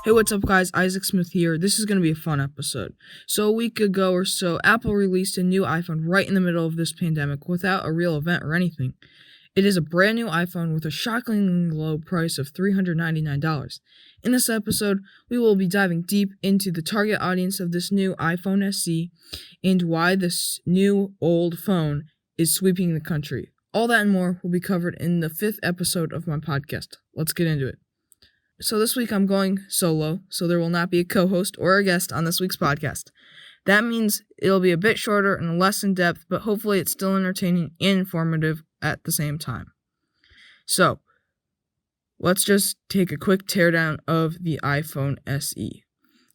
Hey, what's up, guys? Isaac Smith here. This is going to be a fun episode. So, a week ago or so, Apple released a new iPhone right in the middle of this pandemic without a real event or anything. It is a brand new iPhone with a shockingly low price of $399. In this episode, we will be diving deep into the target audience of this new iPhone SE and why this new old phone is sweeping the country. All that and more will be covered in the 5th episode of my podcast. Let's get into it. So this week I'm going solo, so there will not be a co-host or a guest on this week's podcast. That means it'll be a bit shorter and less in depth, but hopefully it's still entertaining and informative at the same time. So, let's just take a quick teardown of the iPhone SE.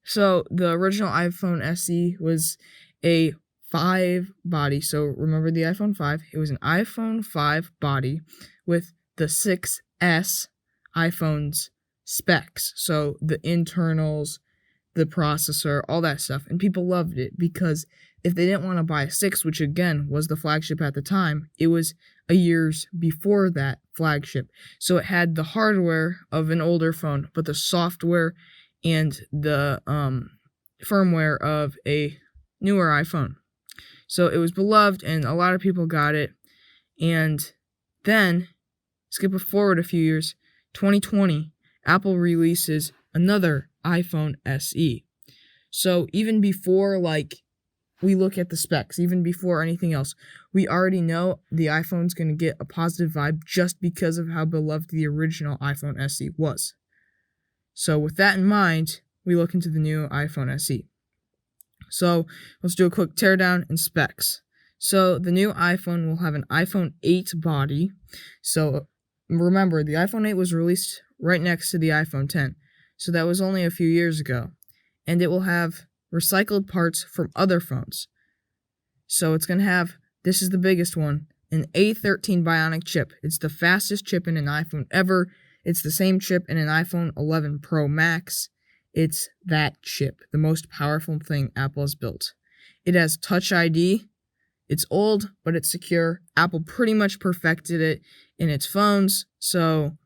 So, the original iPhone SE was a 5 body. So, remember the iPhone 5? It was an iPhone 5 body with the 6S iPhone's specs. So, the internals, the processor, all that stuff. And people loved it because if they didn't want to buy a 6, which again was the flagship at the time, it was a years before that flagship. So it had the hardware of an older phone, but the software and the firmware of a newer iPhone. So it was beloved and a lot of people got it. And then, skip forward a few years, 2020, Apple releases another iPhone SE. So even before we look at the specs, even before anything else, we already know the iPhone's going to get a positive vibe just because of how beloved the original iPhone SE was. So with that in mind, we look into the new iPhone SE. So let's do a quick teardown and specs. So the new iPhone will have an iPhone 8 body. So remember, the iPhone 8 was released right next to the iPhone 10. So that was only a few years ago. And it will have recycled parts from other phones. So it's going to have, this is the biggest one, an A13 Bionic chip. It's the fastest chip in an iPhone ever. It's the same chip in an iPhone 11 Pro Max. It's that chip, the most powerful thing Apple has built. It has Touch ID. It's old, but it's secure. Apple pretty much perfected it in its phones, so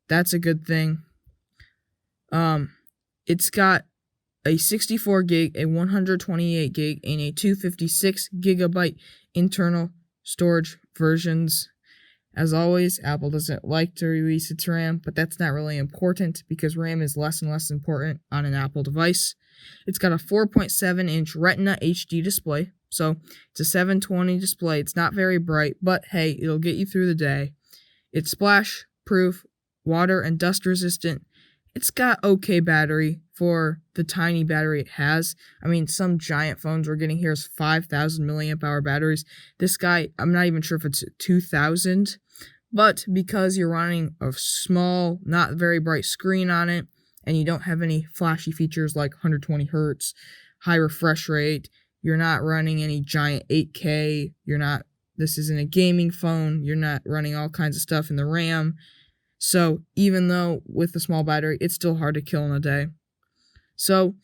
that's a good thing. It's got a 64 gig, a 128 gig, and a 256 gigabyte internal storage versions. As always, Apple doesn't like to release its RAM, but that's not really important because RAM is less and less important on an Apple device. It's got a 4.7-inch Retina HD display, so it's a 720 display. It's not very bright, but hey, it'll get you through the day. It's splash-proof, water and dust resistant. It's got okay battery for the tiny battery it has. I mean, some giant phones we're getting here is 5,000 milliamp hour batteries. This guy, I'm not even sure if it's 2,000, but because you're running a small, not very bright screen on it, and you don't have any flashy features like 120 hertz, high refresh rate, you're not running any giant 8K, this isn't a gaming phone, you're not running all kinds of stuff in the RAM. So even though with the small battery, it's still hard to kill in a day. So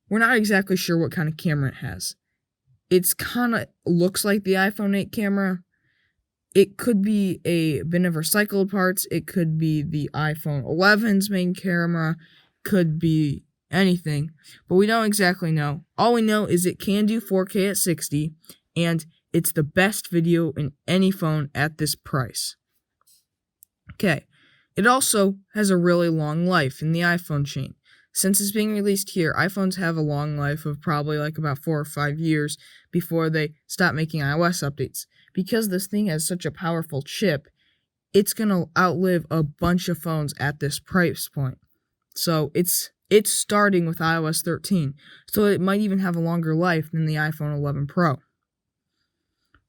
we're not exactly sure what kind of camera it has. It's kind of looks like the iPhone 8 camera. It could be a bin of recycled parts. It could be the iPhone 11's main camera. Could be anything. But we don't exactly know. All we know is it can do 4K at 60. And it's the best video in any phone at this price. Okay. It also has a really long life in the iPhone chain. Since it's being released here, iPhones have a long life of probably about 4 or 5 years before they stop making iOS updates. Because this thing has such a powerful chip, it's going to outlive a bunch of phones at this price point. So it's starting with iOS 13. So it might even have a longer life than the iPhone 11 Pro.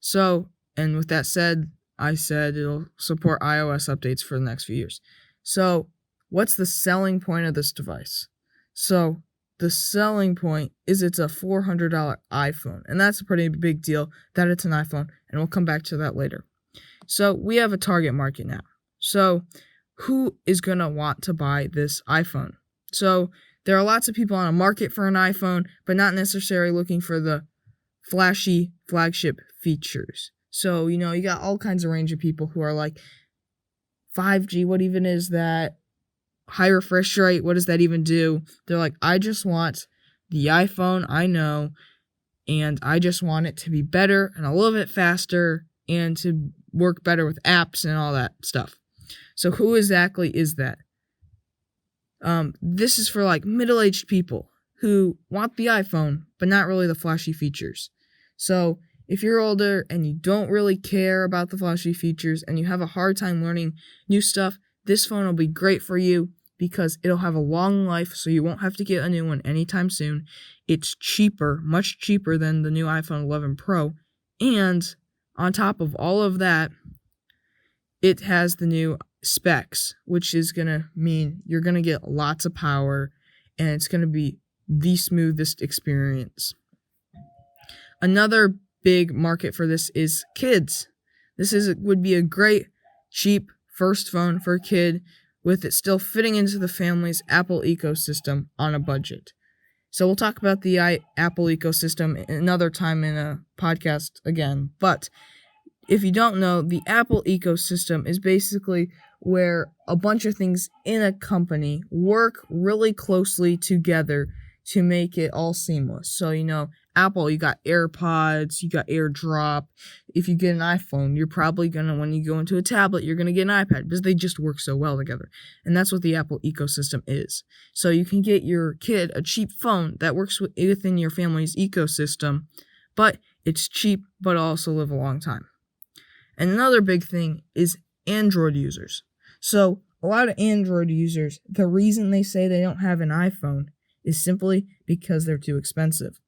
So, and with that said, I said it'll support iOS updates for the next few years. So, what's the selling point of this device? So, the selling point is it's a $400 iPhone, and that's a pretty big deal that it's an iPhone, and we'll come back to that later. So, we have a target market now. So, who is going to want to buy this iPhone? So, there are lots of people on a market for an iPhone, but not necessarily looking for the flashy flagship features. So, you got all kinds of range of people who are like, 5G, what even is that? high refresh rate. What does that even do? They're like, I just want the iPhone I know, and I just want it to be better and a little bit faster and to work better with apps and all that stuff. So who exactly is that? This is for like middle-aged people who want the iPhone, but not really the flashy features. So if you're older and you don't really care about the flashy features and you have a hard time learning new stuff, this phone will be great for you because it'll have a long life, so you won't have to get a new one anytime soon. It's cheaper, much cheaper than the new iPhone 11 Pro. And on top of all of that, it has the new specs, which is going to mean you're going to get lots of power, and it's going to be the smoothest experience. Another big market for this is kids. Would be a great, cheap first phone for a kid, with it still fitting into the family's Apple ecosystem on a budget. So we'll talk about the Apple ecosystem another time in a podcast again. But if you don't know, the Apple ecosystem is basically where a bunch of things in a company work really closely together to make it all seamless. So, Apple, you got AirPods, you got AirDrop. If you get an iPhone, you're probably when you go into a tablet, you're going to get an iPad because they just work so well together. And that's what the Apple ecosystem is. So you can get your kid a cheap phone that works within your family's ecosystem, but it's cheap, but also live a long time. And another big thing is Android users. So a lot of Android users, the reason they say they don't have an iPhone is simply because they're too expensive.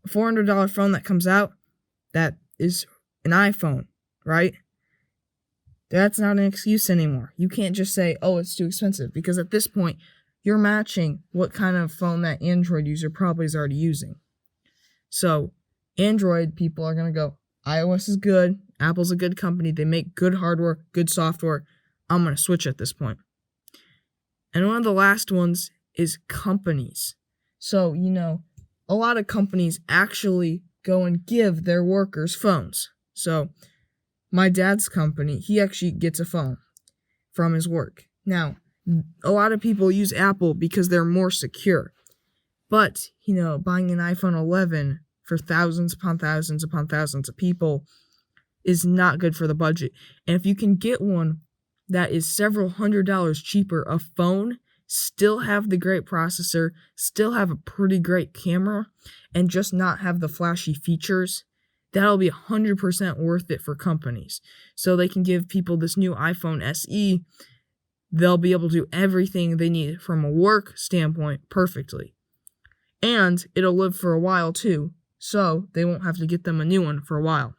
A $400 phone that comes out, that is an iPhone, right? That's not an excuse anymore. You can't just say, oh, it's too expensive, because at this point, you're matching what kind of phone that Android user probably is already using. So Android people are going to go, iOS is good, Apple's a good company, they make good hardware, good software, I'm going to switch at this point. And one of the last ones is companies. So, a lot of companies actually go and give their workers phones. So, my dad's company, he actually gets a phone from his work. Now, a lot of people use Apple because they're more secure. But, buying an iPhone 11 for thousands upon thousands upon thousands of people is not good for the budget. And if you can get one that is several $100s cheaper, a phone, still have the great processor, still have a pretty great camera, and just not have the flashy features, that'll be 100% worth it for companies. So they can give people this new iPhone SE, they'll be able to do everything they need from a work standpoint perfectly. And it'll live for a while too, so they won't have to get them a new one for a while.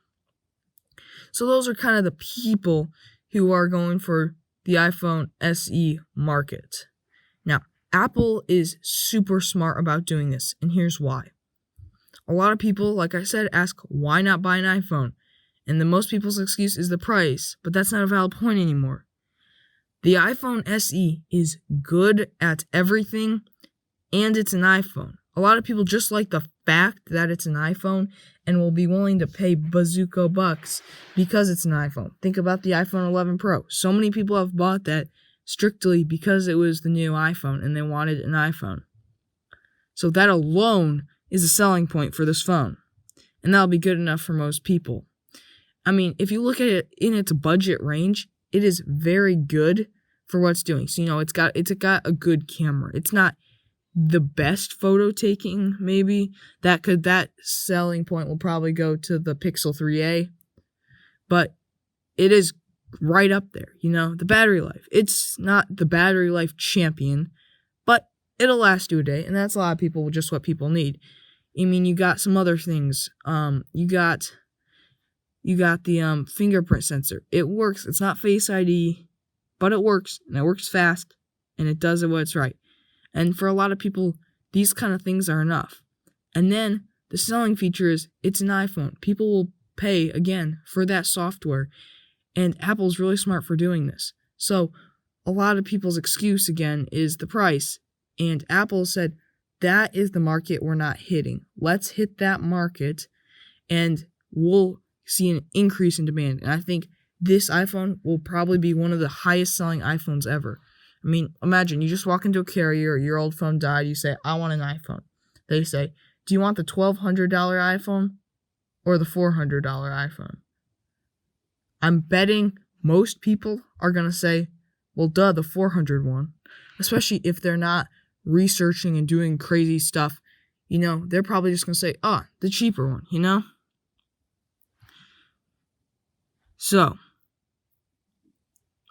So those are kind of the people who are going for the iPhone SE market. Now, Apple is super smart about doing this, and here's why. A lot of people, like I said, ask why not buy an iPhone, and most people's excuse is the price, but that's not a valid point anymore. The iPhone SE is good at everything, and it's an iPhone. A lot of people just like the fact that it's an iPhone and will be willing to pay bazooka bucks because it's an iPhone. Think about the iPhone 11 Pro. So many people have bought that strictly because it was the new iPhone and they wanted an iPhone. So that alone is a selling point for this phone. And that'll be good enough for most people. I mean, if you look at it in its budget range, it is very good for what it's doing. So, it's got a good camera. It's not the best photo taking, maybe. That selling point will probably go to the Pixel 3a. But it is right up there, the battery life. It's not the battery life champion, but it'll last you a day, and that's a lot of people, just what people need. I mean, you got some other things. You got the fingerprint sensor. It works. It's not Face ID, but it works, and it works fast, and it does it when it's right. And for a lot of people, these kind of things are enough. And then the selling feature is it's an iPhone. People will pay, again, for that software. And Apple's really smart for doing this. So a lot of people's excuse, again, is the price. And Apple said, that is the market we're not hitting. Let's hit that market, and we'll see an increase in demand. And I think this iPhone will probably be one of the highest selling iPhones ever. I mean, imagine you just walk into a carrier, your old phone died, you say, I want an iPhone. They say, do you want the $1,200 iPhone or the $400 iPhone? I'm betting most people are going to say, well, duh, the 400 one. Especially if they're not researching and doing crazy stuff. They're probably just going to say, the cheaper one, So,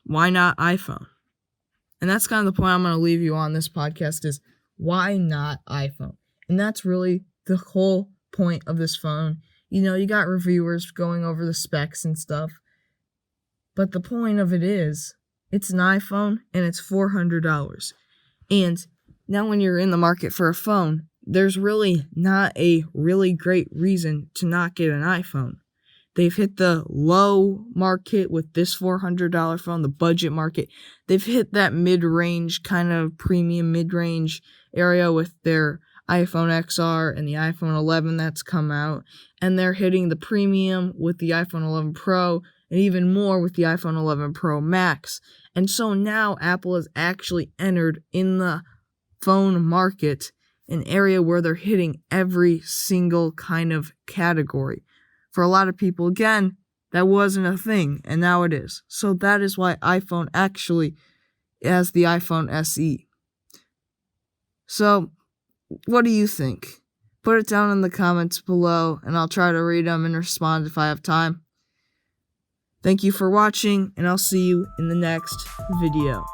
why not iPhone? And that's kind of the point I'm going to leave you on this podcast is, why not iPhone? And that's really the whole point of this phone. You got reviewers going over the specs and stuff. But the point of it is, it's an iPhone and it's $400. And now when you're in the market for a phone, there's really not a really great reason to not get an iPhone. They've hit the low market with this $400 phone, the budget market. They've hit that mid-range, kind of premium mid-range area with their iPhone XR and the iPhone 11 that's come out. And they're hitting the premium with the iPhone 11 Pro and even more with the iPhone 11 Pro Max. And so now Apple has actually entered in the phone market, an area where they're hitting every single kind of category. For a lot of people, again, that wasn't a thing, and now it is. So that is why iPhone actually has the iPhone SE. So, what do you think? Put it down in the comments below, and I'll try to read them and respond if I have time. Thank you for watching, and I'll see you in the next video.